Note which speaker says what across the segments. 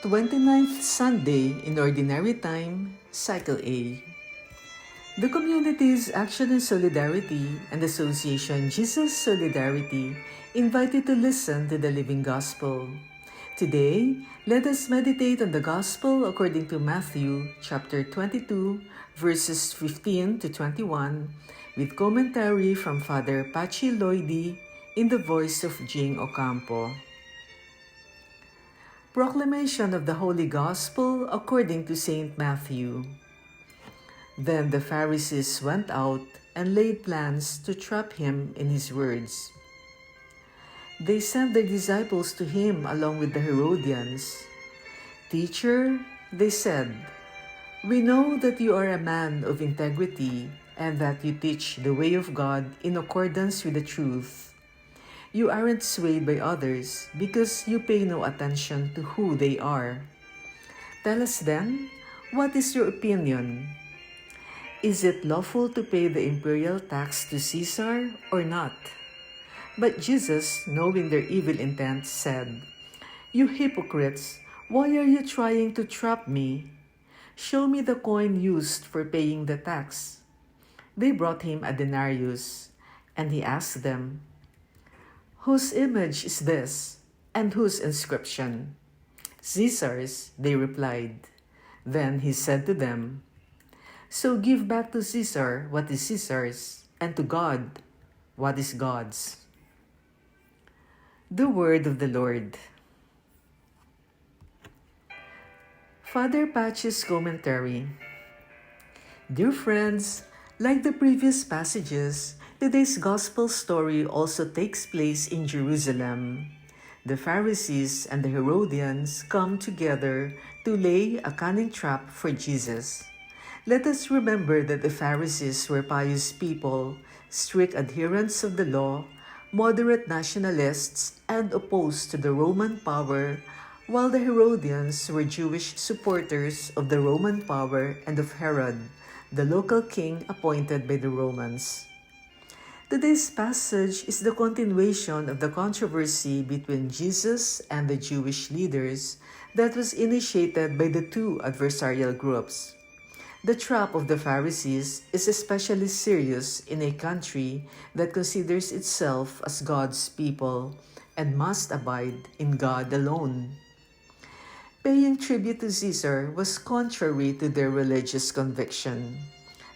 Speaker 1: 29th Sunday in Ordinary Time, Cycle A. The community's Action in Solidarity and Association Jesus Solidarity invite you to listen to the Living Gospel. Today, let us meditate on the Gospel according to Matthew chapter 22, verses 15 to 21, with commentary from Father 𝙤𝙤 in the voice of 𝙇𝙤𝙀 Ocampo. Proclamation of the Holy Gospel according to St. Matthew. Then the Pharisees went out and laid plans to trap him in his words. They sent their disciples to him along with the Herodians. "Teacher," they said, "we know that you are a man of integrity and that you teach the way of God in accordance with the truth. You aren't swayed by others because you pay no attention to who they are. Tell us then, what is your opinion? Is it lawful to pay the imperial tax to Caesar or not?" But Jesus, knowing their evil intent, said, "You hypocrites, why are you trying to trap me? Show me the coin used for paying the tax." They brought him a denarius, and he asked them, "Whose image is this, and whose inscription?" "Caesar's," they replied. Then he said to them, "So give back to Caesar what is Caesar's, and to God what is God's." The Word of the Lord. Father 𝙤𝙤's commentary. Dear friends, like the previous passages, today's Gospel story also takes place in Jerusalem. The Pharisees and the Herodians come together to lay a cunning trap for Jesus. Let us remember that the Pharisees were pious people, strict adherents of the law, moderate nationalists, and opposed to the Roman power, while the Herodians were Jewish supporters of the Roman power and of Herod, the local king appointed by the Romans. Today's passage is the continuation of the controversy between Jesus and the Jewish leaders that was initiated by the two adversarial groups. The trap of the Pharisees is especially serious in a country that considers itself as God's people and must abide in God alone. Paying tribute to Caesar was contrary to their religious conviction.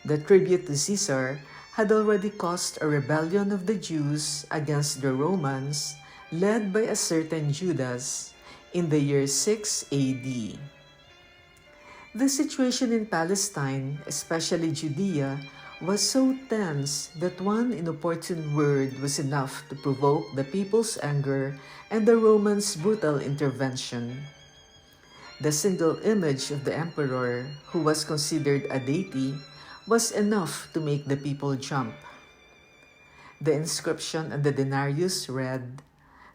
Speaker 1: The tribute to Caesar had already caused a rebellion of the Jews against the Romans, led by a certain Judas, in the year 6 AD. The situation in Palestine, especially Judea, was so tense that one inopportune word was enough to provoke the people's anger and the Romans' brutal intervention. The single image of the emperor, who was considered a deity, was enough to make the people jump. The inscription on the denarius read,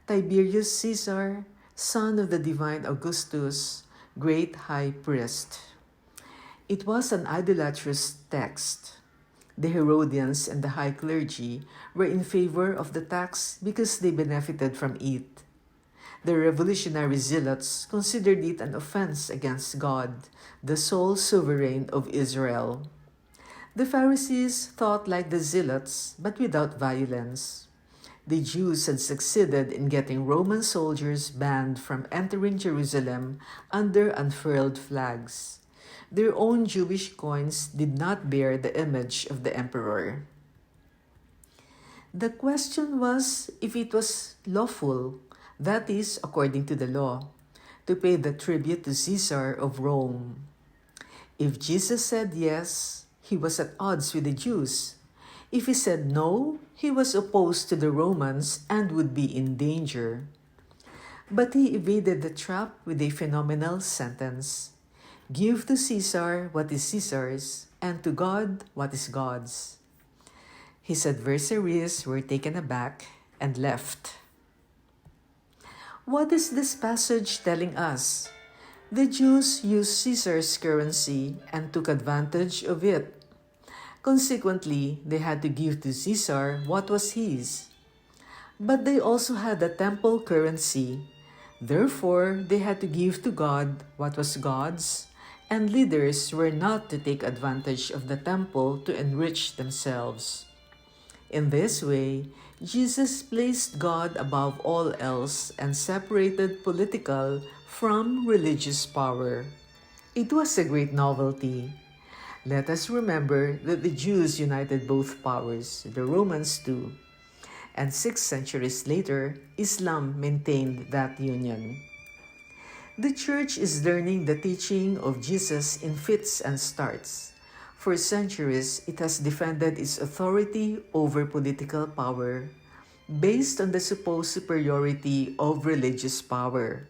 Speaker 1: "Tiberius Caesar, son of the divine Augustus, great high priest." It was an idolatrous text. The Herodians and the high clergy were in favor of the tax because they benefited from it. The revolutionary zealots considered it an offense against God, the sole sovereign of Israel. The Pharisees thought like the zealots, but without violence. The Jews had succeeded in getting Roman soldiers banned from entering Jerusalem under unfurled flags. Their own Jewish coins did not bear the image of the emperor. The question was if it was lawful, that is, according to the law, to pay the tribute to Caesar of Rome. If Jesus said yes, he was at odds with the Jews. If he said no, he was opposed to the Romans and would be in danger. But he evaded the trap with a phenomenal sentence: "Give to Caesar what is Caesar's, and to God what is God's." His adversaries were taken aback and left. What is this passage telling us? The Jews used Caesar's currency and took advantage of it. Consequently, they had to give to Caesar what was his. But they also had a temple currency, Therefore, they had to give to God what was God's, and leaders were not to take advantage of the temple to enrich themselves. In this way, Jesus placed God above all else and separated political from religious power. It was a great novelty. Let us remember that the Jews united both powers, the Romans too, and 6 centuries later, Islam maintained that union. The Church is learning the teaching of Jesus in fits and starts. For centuries, it has defended its authority over political power based on the supposed superiority of religious power.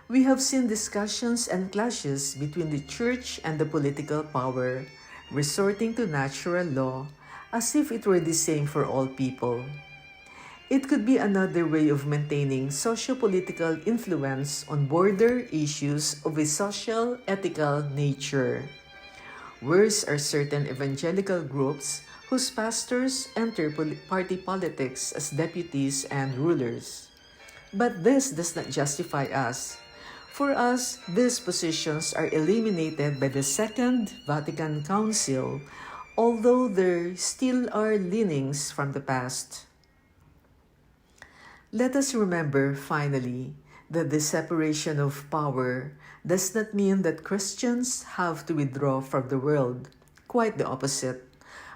Speaker 1: We have seen discussions and clashes between the Church and the political power, resorting to natural law as if it were the same for all people. It could be another way of maintaining socio-political influence on border issues of a social, ethical nature. Worse are certain evangelical groups whose pastors enter party politics as deputies and rulers. But this does not justify us. For us, these positions are eliminated by the Second Vatican Council, although there still are leanings from the past. Let us remember, finally, that the separation of power does not mean that Christians have to withdraw from the world. Quite the opposite.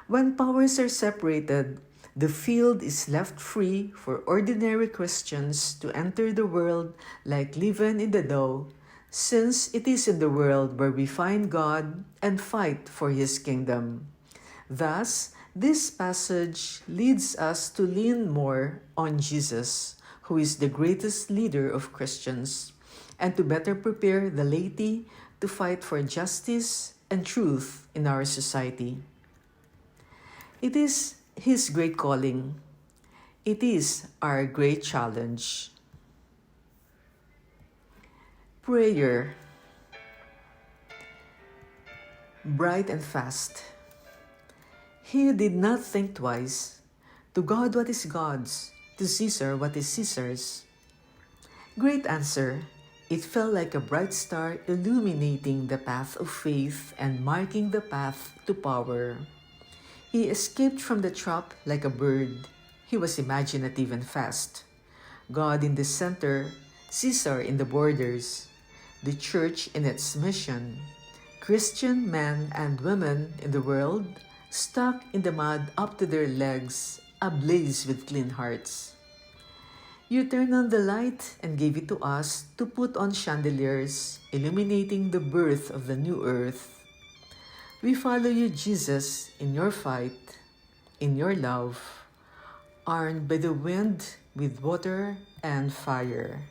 Speaker 1: When powers are separated, the field is left free for ordinary Christians to enter the world like leaven in the dough, since it is in the world where we find God and fight for His kingdom. Thus, this passage leads us to lean more on Jesus, who is the greatest leader of Christians, and to better prepare the laity to fight for justice and truth in our society. It is His great calling. It is our great challenge. Prayer. Bright and fast. He did not think twice. To God what is God's, to Caesar what is Caesar's. Great answer. It fell like a bright star illuminating the path of faith and marking the path to power. He escaped from the trap like a bird. He was imaginative and fast. God in the center, Caesar in the borders, the Church in its mission, Christian men and women in the world, stuck in the mud up to their legs, ablaze with clean hearts. You turned on the light and gave it to us to put on chandeliers, illuminating the birth of the new earth. We follow you, Jesus, in your fight, in your love, armed by the wind with water and fire.